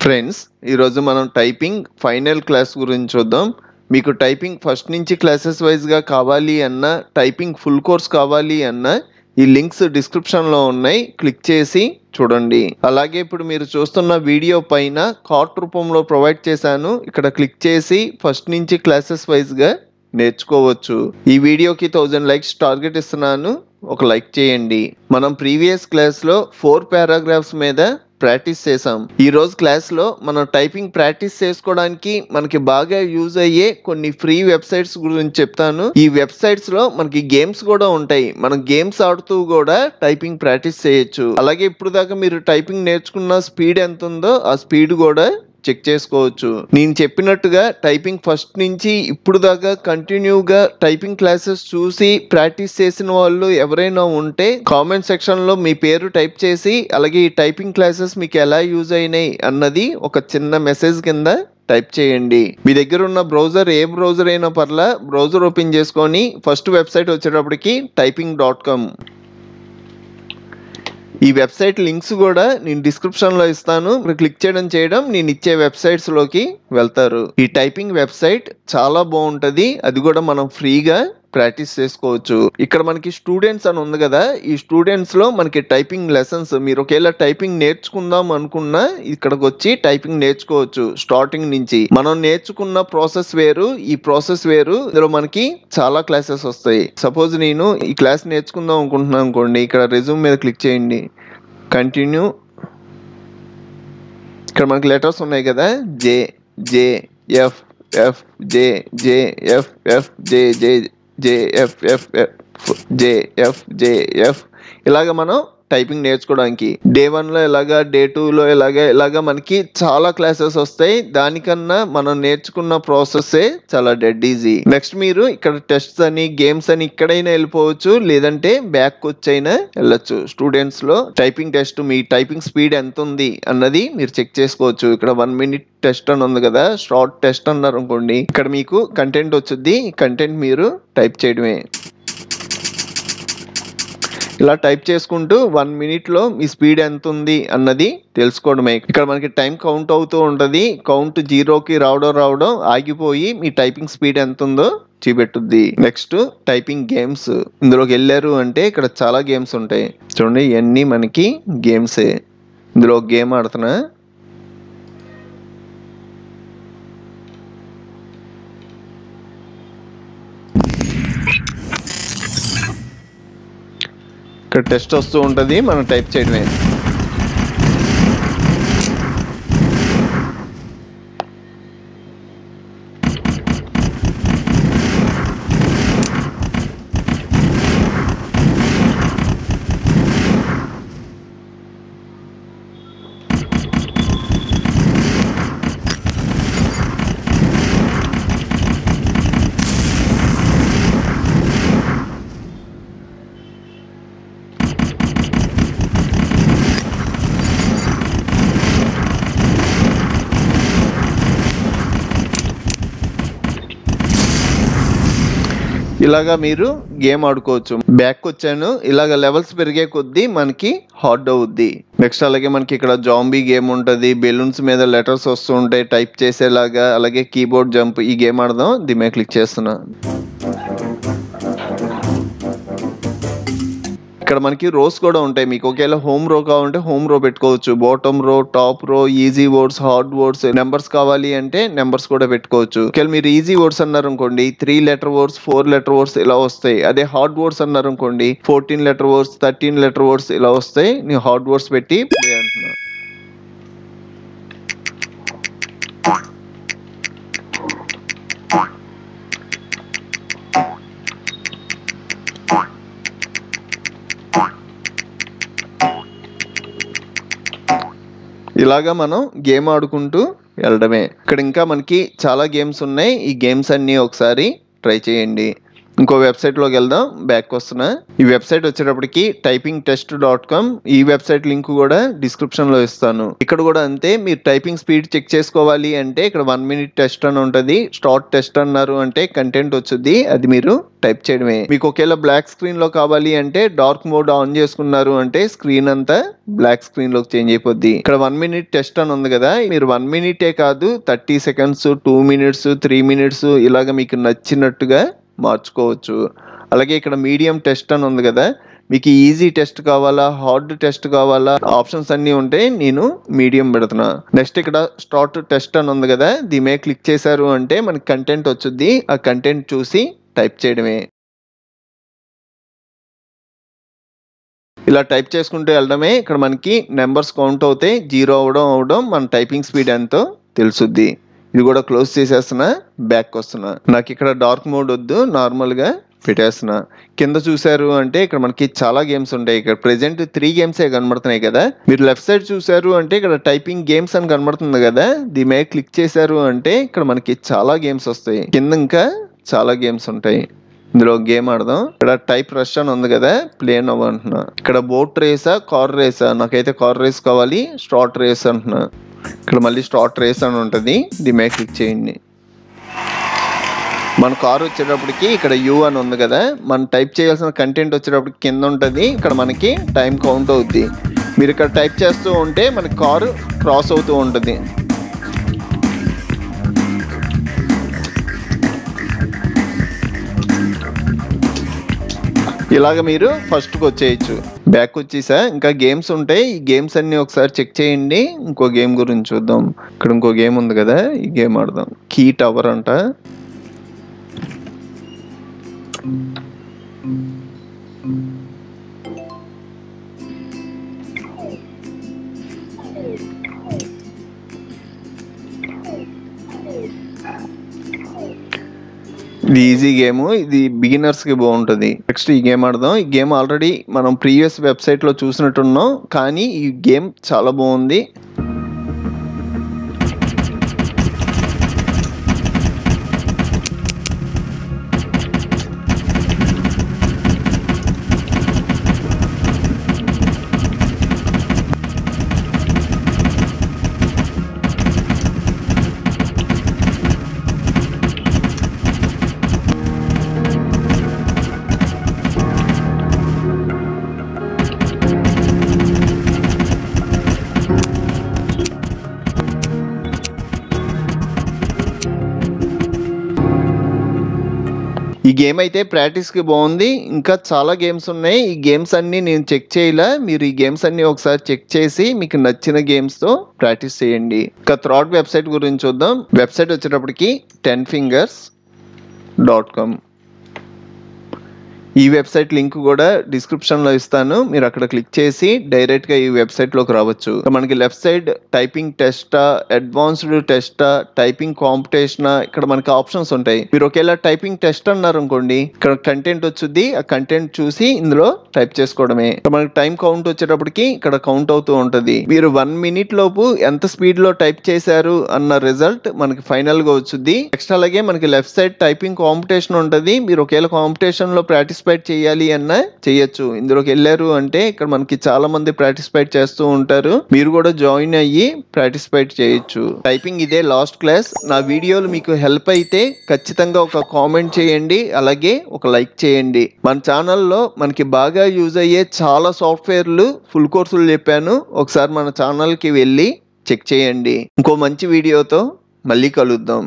Friends, ఈరోజు మనం typing final class గురించి చూద్దాం. మీకు టైపింగ్ ఫస్ట్ నుంచి క్లాసెస్ వైజ్గా కావాలి అన్నా, టైపింగ్ ఫుల్ కోర్స్ కావాలి అన్నా ఈ లింక్స్ డిస్క్రిప్షన్లో ఉన్నాయి, క్లిక్ చేసి చూడండి. అలాగే ఇప్పుడు మీరు చూస్తున్న వీడియో పైన కార్డ్ రూపంలో ప్రొవైడ్ చేశాను, ఇక్కడ క్లిక్ చేసి ఫస్ట్ నుంచి క్లాసెస్ వైజ్గా నేర్చుకోవచ్చు. ఈ వీడియోకి 1000 లైక్స్ టార్గెట్ ఇస్తున్నాను, ఒక లైక్ చేయండి. మనం ప్రీవియస్ క్లాస్లో 4 పారాగ్రాఫ్స్ మీద ప్రాక్టీస్ చేసాం. ఈ రోజు క్లాస్లో మనం టైపింగ్ ప్రాక్టీస్ చేసుకోవడానికి మనకి బాగా యూజ్ అయ్యే కొన్ని ఫ్రీ వెబ్సైట్స్ గురించి చెప్తాను. ఈ వెబ్సైట్స్ లో మనకి గేమ్స్ కూడా ఉంటాయి. మనం గేమ్స్ ఆడుతూ కూడా టైపింగ్ ప్రాక్టీస్ చేయొచ్చు. అలాగే ఇప్పుడు దాకా మీరు టైపింగ్ నేర్చుకున్న స్పీడ్ ఎంత ఉందో ఆ స్పీడ్ కూడా చెక్ చేసుకోవచ్చు. నేను చెప్పినట్టుగా టైపింగ్ ఫస్ట్ నుంచి ఇప్పుడు దాకా కంటిన్యూగా టైపింగ్ క్లాసెస్ చూసి ప్రాక్టీస్ చేసిన వాళ్ళు ఎవరైనా ఉంటే కామెంట్ సెక్షన్ లో మీ పేరు టైప్ చేసి, అలాగే ఈ టైపింగ్ క్లాసెస్ మీకు ఎలా యూజ్ అయినాయి అన్నది ఒక చిన్న మెసేజ్ కింద టైప్ చేయండి. మీ దగ్గర ఉన్న బ్రౌజర్ ఏ బ్రౌజర్ అయినా పర్లా, బ్రౌజర్ ఓపెన్ చేసుకొని ఫస్ట్ వెబ్సైట్ వచ్చేటప్పటికి typing.com. ఈ వెబ్సైట్ లింక్స్ కూడా నేను డిస్క్రిప్షన్లో ఇస్తాను. మీరు క్లిక్ చేయడం నేను ఇచ్చే వెబ్సైట్స్లోకి వెళ్తారు. ఈ టైపింగ్ వెబ్సైట్ చాలా బాగుంటుంది, అది కూడా మనం ఫ్రీగా ప్రాక్టీస్ చేసుకోవచ్చు. ఇక్కడ మనకి స్టూడెంట్స్ అని ఉంది కదా, ఈ స్టూడెంట్స్ లో మనకి టైపింగ్ లెసన్స్, మీరు ఒకేలా టైపింగ్ నేర్చుకుందాం అనుకున్నా ఇక్కడికి వచ్చి టైపింగ్ నేర్చుకోవచ్చు. స్టార్టింగ్ నుంచి మనం నేర్చుకున్న ప్రాసెస్ వేరు, ఈ ప్రాసెస్ వేరు. ఇందులో మనకి చాలా క్లాసెస్ వస్తాయి. సపోజ్ నేను ఈ క్లాస్ నేర్చుకుందాం అనుకుంటున్నాను అనుకోండి, ఇక్కడ రెజ్యూమ్ మీద క్లిక్ చేయండి, కంటిన్యూ. ఇక్కడ మనకి లెటర్స్ ఉన్నాయి కదా, జే జే ఎఫ్ ఎఫ్ జే జే ఎఫ్ ఎఫ్ జే జే జేఎఫ్ఎఫ్ జేఎఫ్ ఇలాగ మనం టైపింగ్ నేర్చుకోవడానికి డే 1లో ఇలాగా, డే 2లో ఇలాగా మనకి చాలా క్లాసెస్ వస్తాయి. దానికన్నా మనం నేర్చుకున్న ప్రాసెస్సే చాలా డెడ్ ఈజీ. నెక్స్ట్ మీరు ఇక్కడ టెస్ట్స్ అని, గేమ్స్ అని ఇక్కడైనా వెళ్ళిపోవచ్చు, లేదంటే బ్యాక్ వచ్చైనా వెళ్ళొచ్చు. స్టూడెంట్స్ లో టైపింగ్ టెస్ట్, మీ టైపింగ్ స్పీడ్ ఎంత ఉంది అన్నది మీరు చెక్ చేసుకోవచ్చు. ఇక్కడ 1 minute టెస్ట్ అని ఉంది కదా, షార్ట్ టెస్ట్ అన్నారు అనుకోండి, ఇక్కడ మీకు కంటెంట్ వచ్చుద్ది. ఈ కంటెంట్ మీరు టైప్ చేయడమే. ఇలా టైప్ చేసుకుంటూ 1 minute మీ స్పీడ్ ఎంత ఉంది అన్నది తెలుసుకోవడమే. ఇక్కడ మనకి టైం కౌంట్ అవుతూ ఉంటుంది. కౌంట్ 0కి రావడం ఆగిపోయి మీ టైపింగ్ స్పీడ్ ఎంత ఉందో చూపెట్టుద్ది. Next typing games. ఇందులోకి వెళ్ళారు అంటే ఇక్కడ చాలా గేమ్స్ ఉంటాయి. చూడండి, ఇవన్నీ మనకి గేమ్సే. ఇందులో గేమ్ ఆడుతున్నా, ఇక్కడ టెస్ట్ వస్తూ ఉంటుంది, మనం టైప్ చేయడమే. ఇలాగా మీరు గేమ్ ఆడుకోవచ్చు. బ్యాక్ వచ్చాను, ఇలాగ లెవెల్స్ పెరిగే కొద్దీ మనకి హార్డ్ అవుద్ది. నెక్స్ట్ అలాగే మనకి ఇక్కడ జాంబీ గేమ్ ఉంటుంది, బెలూన్స్ మీద లెటర్స్ వస్తూ ఉంటాయి టైప్ చేసేలాగా. అలాగే కీబోర్డ్ జంప్, ఈ గేమ్ ఆడదాం. దీని మీద క్లిక్ చేస్తున్నా. ఇక్కడ మనకి రోస్ కూడా ఉంటాయి. మీకు ఒకవేళ హోమ్ రో కావాలంటే హోమ్ రో పెట్టుకోవచ్చు, బాటమ్ రో, టాప్ రో, easy words, hard words, numbers కావాలి అంటే నెంబర్స్ కూడా పెట్టుకోవచ్చు. ఒకవేళ మీరు ఈజీ వర్డ్స్ అన్నారు అనుకోండి, 3 letter వర్డ్స్, 4 letter వర్డ్స్ ఇలా వస్తాయి. అదే హార్డ్ వర్డ్స్ అన్నారు అనుకోండి, 14 letter వర్డ్స్, 13 letter వర్డ్స్ ఇలా వస్తాయి. నేను హార్డ్ వర్డ్స్ పెట్టి ప్లే అంటున్నా. ఇలాగా మనం గేమ్ ఆడుకుంటూ వెళ్ళడమే. ఇక్కడ ఇంకా మనకి చాలా గేమ్స్ ఉన్నాయి. ఈ గేమ్స్ అన్నీ ఒకసారి ట్రై చేయండి. ఇంకో వెబ్సైట్లోకి వెళ్దాం. బ్యాక్ వస్తున్నా. ఈ వెబ్సైట్ వచ్చేటప్పటికి typingtest.com. ఈ వెబ్సైట్ లింక్ కూడా డిస్క్రిప్షన్లో ఇస్తాను. ఇక్కడ కూడా అంతే, మీరు టైపింగ్ స్పీడ్ చెక్ చేసుకోవాలి అంటే ఇక్కడ 1 minute టెస్ట్ అని ఉంటుంది. స్టార్ట్ టెస్ట్ అన్నారు అంటే కంటెంట్ వచ్చుద్ది, అది మీరు టైప్ చేయడమే. మీకు ఒకేలా బ్లాక్ స్క్రీన్లో కావాలి అంటే డార్క్ మోడ్ ఆన్ చేసుకున్నారు అంటే స్క్రీన్ అంతా బ్లాక్ స్క్రీన్లోకి చేంజ్ అయిపోద్ది. ఇక్కడ 1 minute టెస్ట్ అని ఉంది కదా, మీరు 1 minute కాదు 30 seconds, 2 minutes, 3 minutes ఇలాగ మీకు నచ్చినట్టుగా మార్చుకోవచ్చు. అలాగే ఇక్కడ మీడియం టెస్ట్ అని ఉంది కదా, మీకు ఈజీ టెస్ట్ కావాలా, హార్డ్ టెస్ట్ కావాలా, ఆప్షన్స్ అన్నీ ఉంటాయి. నేను మీడియం పెడుతున్నా. నెక్స్ట్ ఇక్కడ స్టార్ట్ టెస్ట్ అని ఉంది కదా, దీని మీద క్లిక్ చేశారు అంటే మనకి కంటెంట్ వచ్చుద్ది. ఆ కంటెంట్ చూసి టైప్ చేయడమే. ఇలా టైప్ చేసుకుంటూ వెళ్ళడమే. ఇక్కడ మనకి నెంబర్స్ కౌంట్ అవుతాయి, 0 అవడం మన టైపింగ్ స్పీడ్ ఎంతో తెలుసుద్ది. ఇది కూడా క్లోజ్ చేసేస్తున్నా. బ్యాక్ వస్తున్నా. నాకు ఇక్కడ డార్క్ మోడ్ వద్దు, నార్మల్గా పెట్టేస్తున్నా. కింద చూసారు అంటే ఇక్కడ మనకి చాలా గేమ్స్ ఉంటాయి. ఇక్కడ ప్రెసెంట్ 3 గేమ్సే కనబడుతున్నాయి కదా. మీరు లెఫ్ట్ సైడ్ చూసారు అంటే ఇక్కడ టైపింగ్ గేమ్స్ అని కనబడుతుంది కదా, దీని మీద క్లిక్ చేశారు అంటే ఇక్కడ మనకి చాలా గేమ్స్ వస్తాయి. కింద ఇంకా చాలా గేమ్స్ ఉంటాయి. ఇందులో గేమ్ ఆడదాం. ఇక్కడ టైప్ రష్ అని ఉంది కదా, ప్లేన్ అవ్వంటున్నా. ఇక్కడ బోట్ రేసా, కార్ రేసా? నాకైతే కార్ రేస్ కావాలి. స్టార్ట్ రేస్ అంటున్నా. ఇక్కడ మళ్ళీ స్టార్ట్ రేస్ అని ఉంటుంది, దీని మీద క్లిక్ చేయండి. మన కార్ వచ్చేటప్పటికి ఇక్కడ యూ అని ఉంది కదా, మనం టైప్ చేయాల్సిన కంటెంట్ వచ్చేటప్పటికి కింద ఉంటుంది. ఇక్కడ మనకి టైం కౌంట్ అవుద్ది. మీరు ఇక్కడ టైప్ చేస్తూ ఉంటే మనకి కారు క్రాస్ అవుతూ ఉంటుంది. ఇలాగ మీరు ఫస్ట్కి వచ్చేయచ్చు. బ్యాక్ వచ్చేసా. ఇంకా గేమ్స్ ఉంటాయి, ఈ గేమ్స్ అన్ని ఒకసారి చెక్ చేయండి. ఇంకో గేమ్ గురించి చూద్దాం. ఇక్కడ ఇంకో గేమ్ ఉంది కదా, ఈ గేమ్ ఆడదాం. కీ టవర్ అంట. ఇది ఈజీ గేమ్, ఇది బిగినర్స్ కి బాగుంటుంది. నెక్స్ట్ ఈ గేమ్ ఆడదాం. ఈ గేమ్ ఆల్రెడీ మనం ప్రీవియస్ వెబ్సైట్ లో చూసినట్టున్నాం, కానీ ఈ గేమ్ చాలా బాగుంది. ఈ గేమ్ అయితే ప్రాక్టీస్కి బాగుంది. ఇంకా చాలా గేమ్స్ ఉన్నాయి. ఈ గేమ్స్ అన్నీ నేను చెక్ చేయలే, మీరు ఈ గేమ్స్ అన్నీ ఒకసారి చెక్ చేసి మీకు నచ్చిన గేమ్స్తో ప్రాక్టీస్ చేయండి. ఇంకా థర్డ్ వెబ్సైట్ గురించి చూద్దాం. వెబ్సైట్ వచ్చేటప్పటికి 10fingers.com. ఈ వెబ్సైట్ లింక్ కూడా డిస్క్రిప్షన్లో ఇస్తాను, మీరు అక్కడ క్లిక్ చేసి డైరెక్ట్గా ఈ వెబ్సైట్లోకి రావచ్చు. మనకి లెఫ్ట్ సైడ్ టైపింగ్ టెస్టా, అడ్వాన్స్డ్ టెస్టా, టైపింగ్ కాంపిటీషనా, ఇక్కడ మనకి ఆప్షన్స్ ఉంటాయి. మీరు ఒకేలా టైపింగ్ టెస్ట్ అన్నారు అనుకోండి, ఇక్కడ కంటెంట్ వచ్చుద్ది. ఆ కంటెంట్ చూసి ఇందులో టైప్ చేసుకోవడమే. మనకి టైం కౌంట్ వచ్చేటప్పటికి ఇక్కడ కౌంట్ అవుతూ ఉంటుంది. మీరు 1 minute లోపు ఎంత స్పీడ్లో టైప్ చేశారు అన్న రిజల్ట్ మనకి ఫైనల్గా వచ్చుద్ది. నెక్స్ట్ అలాగే మనకి లెఫ్ట్ సైడ్ టైపింగ్ కాంపిటీషన్ ఉంటుంది. మీరు ఒకేలా కాంపిటీషన్లో ప్రాక్టీస్పేట్ చేయాలి అన్న చేయొచ్చు. ఇందులోకి వెళ్ళారు అంటే ఇక్కడ మనకి చాలా మంది పార్టిసిపేట్ చేస్తూ ఉంటారు, మీరు కూడా జాయిన్ అయ్యి పార్టిసిపేట్ చేయొచ్చు. టైపింగ్ ఇదే లాస్ట్ క్లాస్. నా వీడియోలు మీకు హెల్ప్ అయితే ఖచ్చితంగా ఒక కామెంట్ చేయండి, అలాగే ఒక లైక్ చేయండి. మన ఛానల్లో మనకి బాగా యూజ్ అయ్యే చాలా సాఫ్ట్వేర్లు ఫుల్ కోర్సులు చెప్పాను, ఒకసారి మన ఛానల్కి వెళ్ళి చెక్ చేయండి. ఇంకో మంచి వీడియోతో మళ్ళీ కలుద్దాం.